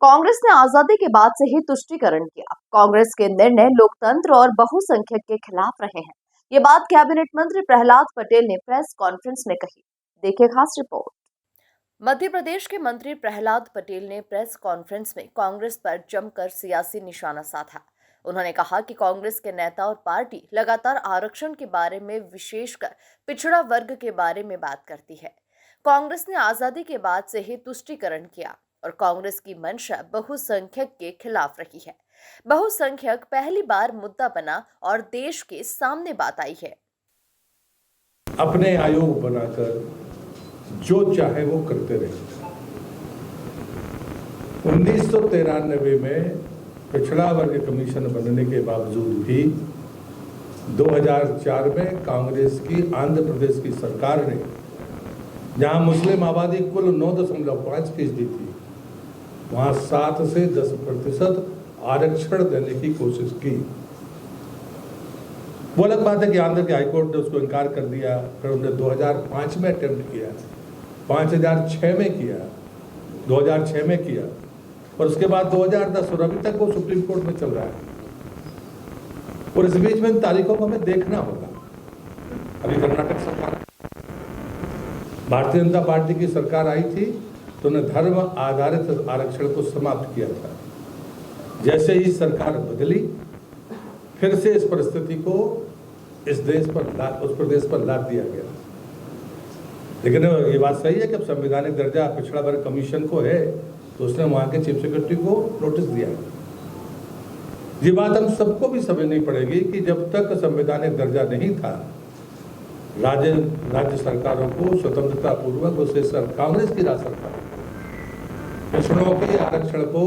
कांग्रेस ने आजादी के बाद से ही तुष्टीकरण किया। कांग्रेस के निर्णय लोकतंत्र और बहुसंख्यक के खिलाफ रहे हैं। ये बात कैबिनेट मंत्री प्रहलाद पटेल ने प्रेस कॉन्फ्रेंस में कही। देखिए खास रिपोर्ट। मध्य प्रदेश के मंत्री प्रहलाद पटेल ने प्रेस कॉन्फ्रेंस में कांग्रेस पर जमकर सियासी निशाना साधा। उन्होंने कहा कि कांग्रेस के नेता और पार्टी लगातार आरक्षण के बारे में, विशेषकर पिछड़ा वर्ग के बारे में बात करती है। कांग्रेस ने आजादी के बाद से ही तुष्टीकरण किया और कांग्रेस की मंशा बहुसंख्यक के खिलाफ रही है। बहुसंख्यक पहली बार मुद्दा बना और देश के सामने बात आई है। अपने आयोग बनाकर जो चाहे वो करते रहे। 1993 में पिछड़ा वर्ग कमीशन बनने के बावजूद भी 2004 में कांग्रेस की आंध्र प्रदेश की सरकार ने, जहां मुस्लिम आबादी कुल 9.5% थी, वहां 7 से 10% आरक्षण देने की कोशिश की। वो अलग बात है कि आंध्र के हाईकोर्ट ने उसको इनकार कर दिया। फिर उन्होंने 2005 में अटेम्प्ट किया, 2006 में किया, 2006 में किया और उसके बाद 2010 और अभी तक वो सुप्रीम कोर्ट में चल रहा है। और इस बीच में इन तारीखों को हमें देखना होगा। अभी कर्नाटक सरकार, भारतीय जनता पार्टी की सरकार आई थी तो उन्हें धर्म आधारित आरक्षण को समाप्त किया था। जैसे ही सरकार बदली, फिर से इस परिस्थिति को उस प्रदेश पर लाद दिया गया। लेकिन ये बात सही है कि अब संवैधानिक दर्जा पिछड़ा वर्ग कमीशन को है तो उसने वहां के चीफ सेक्रेटरी को नोटिस दिया। ये बात हम सबको भी समझनी पड़ेगी कि जब तक संवैधानिक दर्जा नहीं था, राज्य सरकारों को स्वतंत्रता पूर्वक, विशेषकर कांग्रेस की राज्य सरकार पिछड़ों के आरक्षण को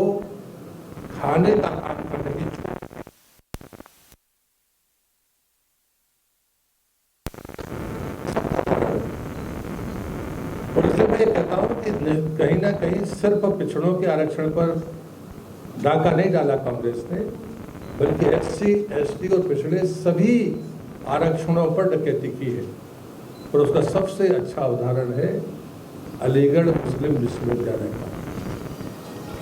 खाने का काम करने की और इसलिए मैं ये कहता हूं कि कहीं ना कहीं सिर्फ पिछड़ों के आरक्षण पर डाका नहीं डाला कांग्रेस ने, बल्कि SC, ST और पिछड़े सभी आरक्षणों पर डकैती की है। और उसका सबसे अच्छा उदाहरण है अलीगढ़ मुस्लिम विश्वविद्यालय का,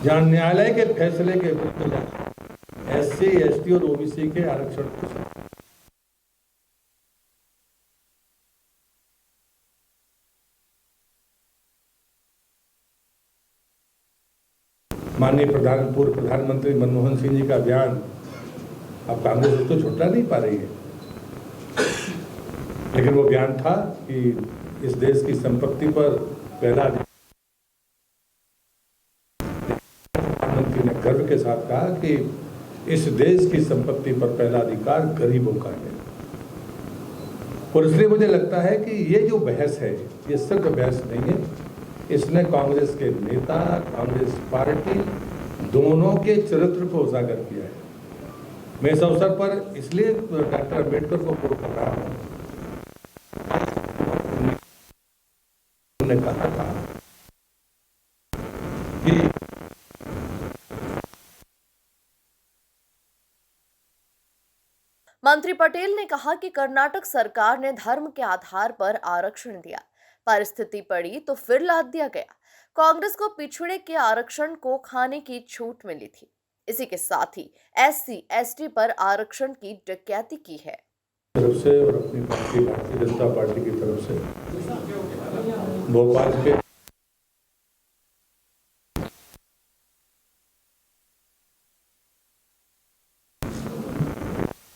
जहां न्यायालय के फैसले के विरुद्ध SC, ST और OBC के आरक्षण को माननीय पूर्व प्रधानमंत्री मनमोहन सिंह जी का बयान अब कांग्रेस उसको छुटा नहीं पा रही है, लेकिन वो बयान था कि इस देश की संपत्ति पर पहला, प्रधानमंत्री ने गर्व के साथ कहा कि इस देश की संपत्ति पर पहला अधिकार गरीबों का है। और इसलिए मुझे लगता है कि ये जो बहस है, ये सिर्फ बहस नहीं है, इसने कांग्रेस के नेता, कांग्रेस पार्टी दोनों के चरित्र को उजागर किया है। मैं इस अवसर पर इसलिए डॉक्टर अम्बेडकर को कोट कर रहा हूं। उन्होंने कहा था कि मंत्री पटेल ने कहा कि कर्नाटक सरकार ने धर्म के आधार पर आरक्षण दिया, परिस्थिति पड़ी तो फिर लाद दिया गया। कांग्रेस को पिछड़े के आरक्षण को खाने की छूट मिली थी। इसी के साथ ही SC, ST पर आरक्षण की डकैती की है। तरफ से और अपनी पार्टी भारतीय जनता पार्टी की तरफ से भोपाल के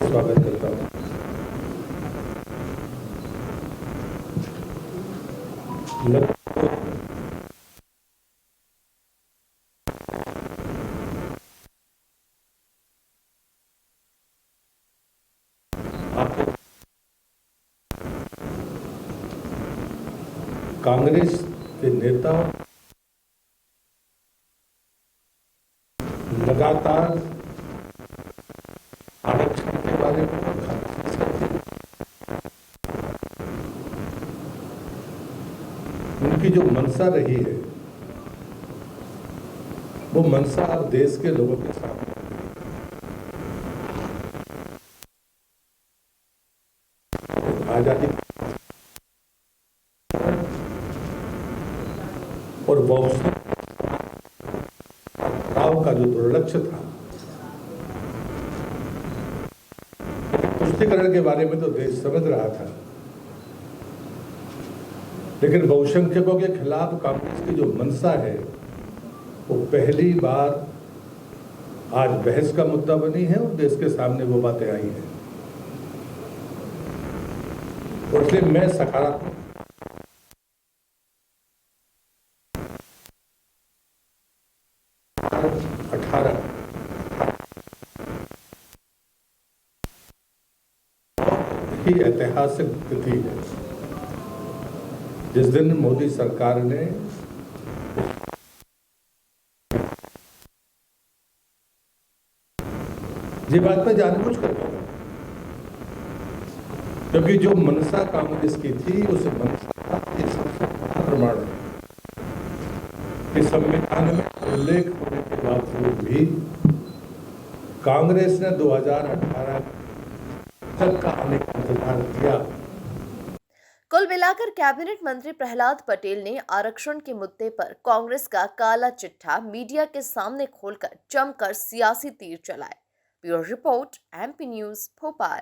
स्वागत करता हूं। कांग्रेस के नेता लगातार आरक्षण के बारे में उनकी जो मंशा रही है, वो मंशा अब देश के लोगों के सामने आजादी और का जो दृढ़ लक्ष्य था, तुष्टीकरण के बारे में तो देश समझ रहा था, लेकिन बहुसंख्यकों के खिलाफ कांग्रेस की जो मंशा है वो पहली बार आज बहस का मुद्दा बनी है और देश के सामने वो बातें आई हैं। और इसलिए मैं सकारात्मक 18 ही ऐतिहासिक तिथि है जिस दिन मोदी सरकार ने ये बात मैं जानबूझ कर रहा हूं, क्योंकि जो मनसा कांग्रेस की थी उस मनसा का ये सबसे बड़ा प्रमाण है कि संविधान में उल्लेख होने के बावजूद भी कांग्रेस ने 2018 तक का आने का इंतजार किया। कुल मिलाकर कैबिनेट मंत्री प्रहलाद पटेल ने आरक्षण के मुद्दे पर कांग्रेस का काला चिट्ठा मीडिया के सामने खोलकर जमकर सियासी तीर चलाए। Bureau report, MP news, Bhopal.